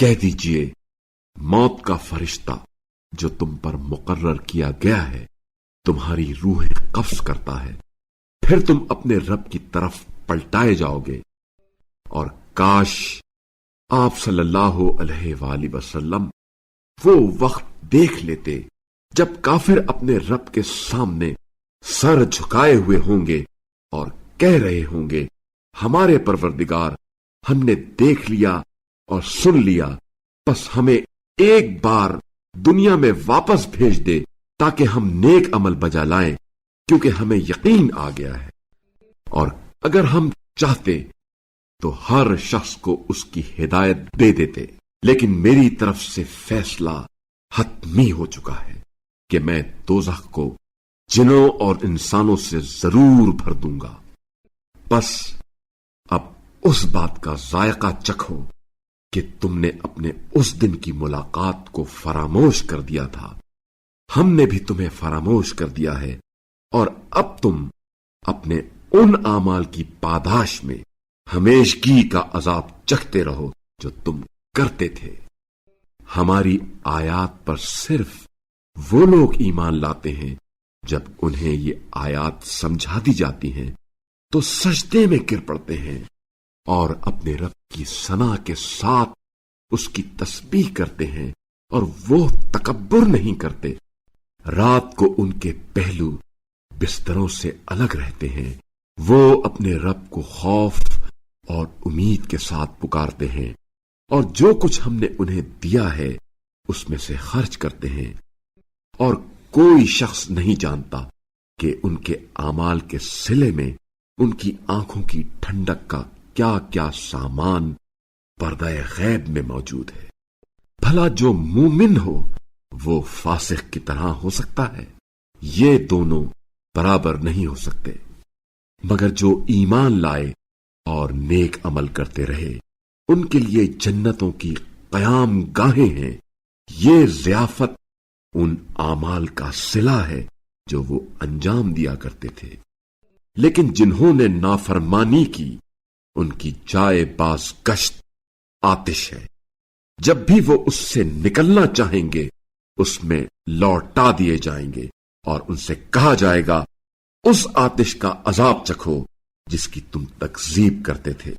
کہہ دیجئے موت کا فرشتہ جو تم پر مقرر کیا گیا ہے تمہاری روح قبض کرتا ہے، پھر تم اپنے رب کی طرف پلٹائے جاؤ گے۔ اور کاش آپ صلی اللہ علیہ وآلہ وسلم وہ وقت دیکھ لیتے جب کافر اپنے رب کے سامنے سر جھکائے ہوئے ہوں گے اور کہہ رہے ہوں گے، ہمارے پروردگار، ہم نے دیکھ لیا اور سن لیا، بس ہمیں ایک بار دنیا میں واپس بھیج دے تاکہ ہم نیک عمل بجا لائیں، کیونکہ ہمیں یقین آ گیا ہے۔ اور اگر ہم چاہتے تو ہر شخص کو اس کی ہدایت دے دیتے، لیکن میری طرف سے فیصلہ حتمی ہو چکا ہے کہ میں دوزخ کو جنوں اور انسانوں سے ضرور بھر دوں گا۔ بس اب اس بات کا ذائقہ چکھو کہ تم نے اپنے اس دن کی ملاقات کو فراموش کر دیا تھا، ہم نے بھی تمہیں فراموش کر دیا ہے، اور اب تم اپنے ان اعمال کی پاداش میں ہمیشگی کا عذاب چکھتے رہو جو تم کرتے تھے۔ ہماری آیات پر صرف وہ لوگ ایمان لاتے ہیں جب انہیں یہ آیات سمجھا دی جاتی ہیں تو سجدے میں گر پڑتے ہیں اور اپنے رب کی ثنا کے ساتھ اس کی تسبیح کرتے ہیں، اور وہ تکبر نہیں کرتے۔ رات کو ان کے پہلو بستروں سے الگ رہتے ہیں، وہ اپنے رب کو خوف اور امید کے ساتھ پکارتے ہیں، اور جو کچھ ہم نے انہیں دیا ہے اس میں سے خرچ کرتے ہیں، اور کوئی شخص نہیں جانتا کہ ان کے اعمال کے صلے میں ان کی آنکھوں کی ٹھنڈک کا کیا کیا سامان پردہ غیب میں موجود ہے۔ بھلا جو مومن ہو وہ فاسق کی طرح ہو سکتا ہے؟ یہ دونوں برابر نہیں ہو سکتے، مگر جو ایمان لائے اور نیک عمل کرتے رہے ان کے لیے جنتوں کی قیام گاہیں ہیں۔ یہ ضیافت ان اعمال کا صلہ ہے جو وہ انجام دیا کرتے تھے، لیکن جنہوں نے نافرمانی کی ان کی جائے باز گشت آتش ہے، جب بھی وہ اس سے نکلنا چاہیں گے اس میں لوٹا دیے جائیں گے، اور ان سے کہا جائے گا اس آتش کا عذاب چکھو جس کی تم تکذیب کرتے تھے۔